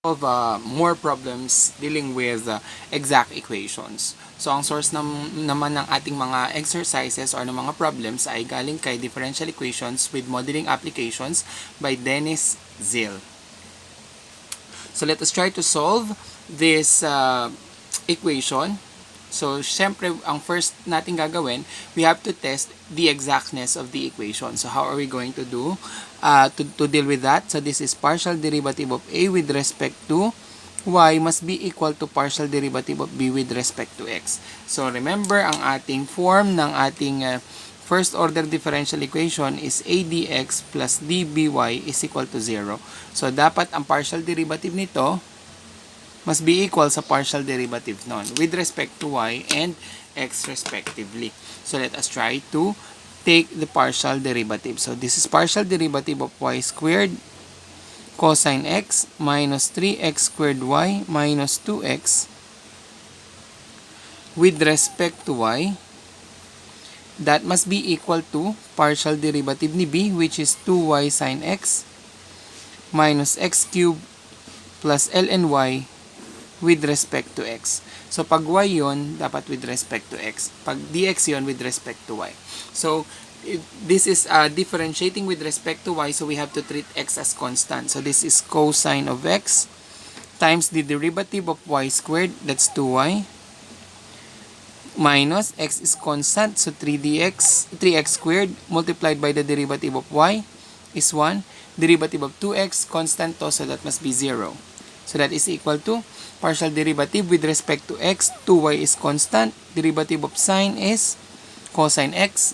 of more problems dealing with exact equations. So, ang source naman ng ating mga exercises or ng mga problems ay galing kay Differential Equations with Modeling Applications by Dennis Zill. So, let us try to solve this equation. So, syempre, ang first natin gagawin, we have to test the exactness of the equation. So, how are we going to do to deal with that? So, this is partial derivative of a with respect to y must be equal to partial derivative of b with respect to x. So, remember, ang ating form ng ating first order differential equation is a dx plus dby is equal to 0. So, dapat ang partial derivative nito must be equal sa partial derivative nun with respect to y and x respectively. So let us try to take the partial derivative. So this is partial derivative of y squared cosine x minus 3x squared y minus 2x with respect to y. That must be equal to partial derivative ni b, which is 2y sine x minus x cubed plus ln y with respect to x. So, pag y yon dapat with respect to x. Pag dx yon with respect to y. So, this is differentiating with respect to y, so we have to treat x as constant. So, this is cosine of x times the derivative of y squared, that's 2y, minus x is constant, so 3x squared multiplied by the derivative of y is 1. Derivative of 2x, constant to, so that must be 0. So, that is equal to partial derivative with respect to x, 2y is constant, derivative of sine is cosine x,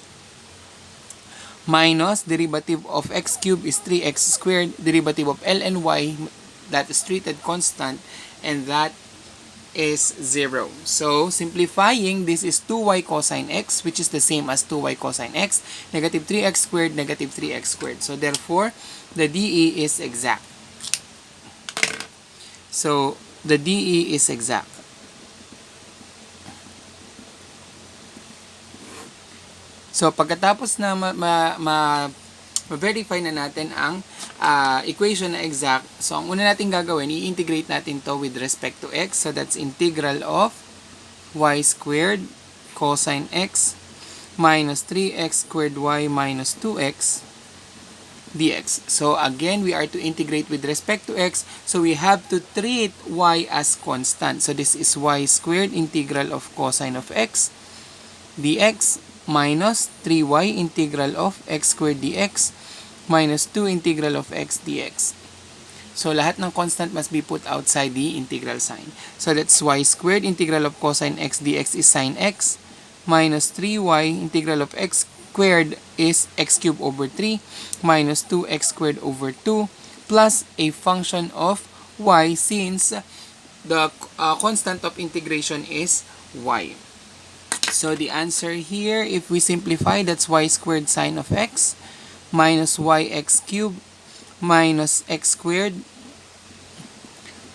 minus derivative of x cubed is 3x squared, derivative of ln y, that is treated constant, and that is 0. So, simplifying, this is 2y cosine x, which is the same as 2y cosine x, negative 3x squared, negative 3x squared. So, therefore, the DE is exact. So, the DE is exact. So, pagkatapos na ma-verify na natin ang equation na exact, so, ang una natin gagawin, i-integrate natin to with respect to x. So, that's integral of y squared cosine x minus 3x squared y minus 2x dx. So again, we are to integrate with respect to x. So we have to treat y as constant. So this is y squared integral of cosine of x dx minus 3y integral of x squared dx minus 2 integral of x dx. So lahat ng constant must be put outside the integral sign. So that's y squared integral of cosine x dx is sine x minus 3y integral of x squared is x cubed over 3 minus 2x squared over 2 plus a function of y since the constant of integration is y. So the answer here, if we simplify, that's y squared sine of x minus yx cubed minus x squared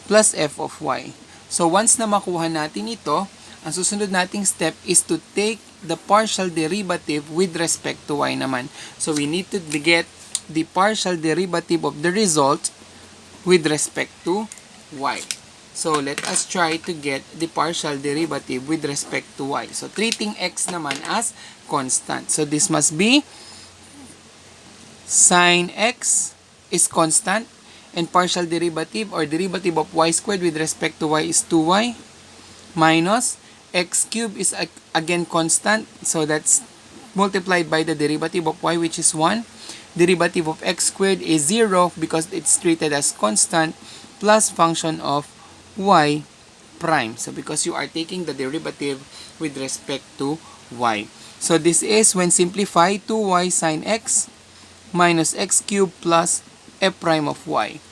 plus f of y. So once na makuha natin ito, ang susunod nating step is to take the partial derivative with respect to y naman. So we need to get the partial derivative of the result with respect to y. So let us try to get the partial derivative with respect to y. So treating x naman as constant. So this must be sine x is constant and partial derivative or derivative of y squared with respect to y is 2y minus x cubed is again constant, so that's multiplied by the derivative of y, which is 1. Derivative of x squared is 0 because it's treated as constant, plus function of y prime. So because you are taking the derivative with respect to y. So this is, when simplified, 2y sine x minus x cubed plus f prime of y.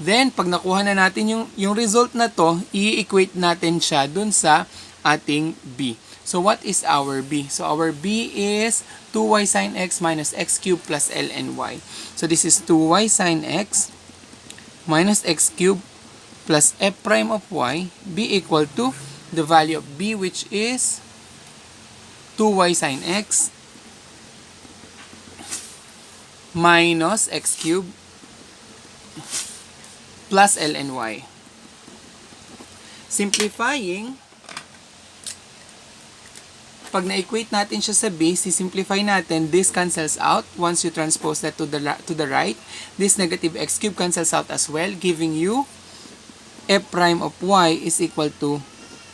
Then, pag nakuha na natin yung result na to, i-equate natin siya dun sa ating b. So what is our b? So our b is 2y sine x minus x cubed plus ln y. So this is 2y sine x minus x cubed plus f prime of y, b equal to the value of b, which is 2y sine x minus x cubed plus ln y. Simplifying, pag na-equate natin siya sa b, simplify natin, this cancels out. Once you transpose that to the right, this negative x cube cancels out as well, giving you f prime of y is equal to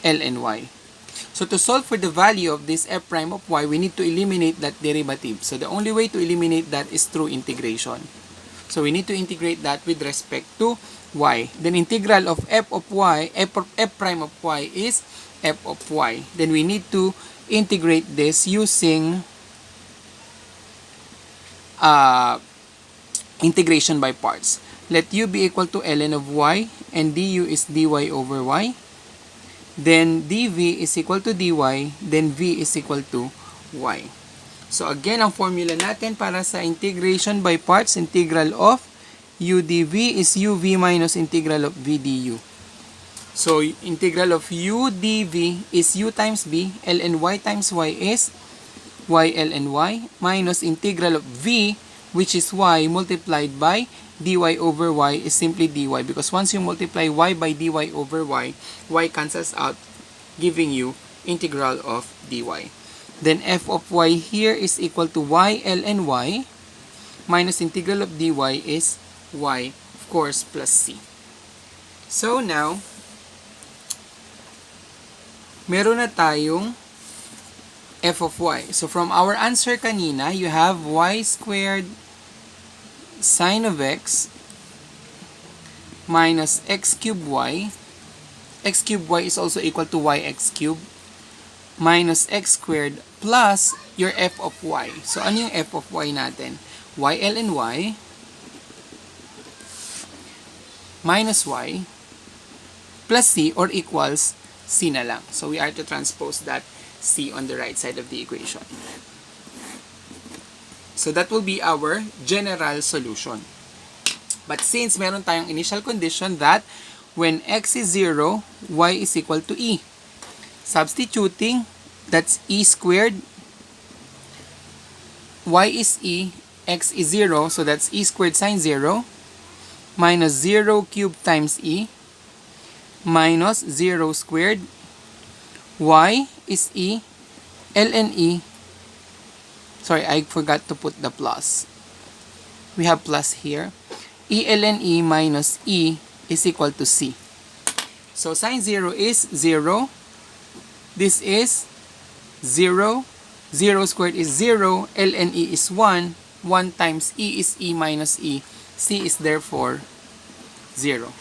ln y. So to solve for the value of this f prime of y, we need to eliminate that derivative. So the only way to eliminate that is through integration. So we need to integrate that with respect to y. Then integral of f of y, f prime of y is f of y. Then we need to integrate this using integration by parts. Let u be equal to ln of y, and du is dy over y. Then dv is equal to dy, then v is equal to y. So again, ang formula natin para sa integration by parts, integral of u dv is uv minus integral of v du. So integral of u dv is u times b, ln y times y is y ln y, minus integral of v, which is y, multiplied by dy over y is simply dy, because once you multiply y by dy over y, y cancels out, giving you integral of dy. Then f of y here is equal to y ln y, minus integral of dy is y, of course, plus c. So now, meron na tayong f of y. So from our answer kanina, you have y squared sine of x minus x cubed y. X cubed y is also equal to yx cubed minus x squared plus your f of y. So ano yung f of y natin? Y ln y minus y plus c, or equals c na lang. So we are to transpose that c on the right side of the equation. So that will be our general solution. But since meron tayong initial condition that when x is 0, y is equal to e. Substituting, that's e squared. Y is e, x is 0, so that's e squared sine 0 minus 0 cubed times e minus 0 squared. Y is e, ln e. Sorry, I forgot to put the plus. We have plus here. E ln e minus e is equal to c. So sine 0 is 0. This is 0. 0 squared is 0. Ln e is 1. 1 times e is e minus e. C is therefore 0.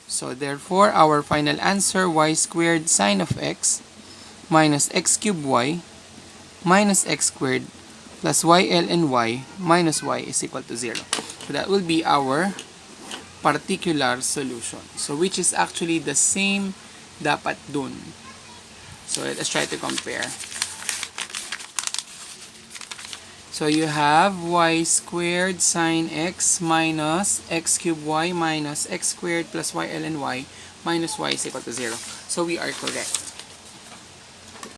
So therefore, our final answer, y squared sine of x minus x cubed y minus x squared plus y ln y minus y is equal to 0. So that will be our particular solution. So which is actually the same dapat dun. So let's try to compare. So you have y squared sine x minus x cubed y minus x squared plus y ln y minus y is equal to 0. So we are correct.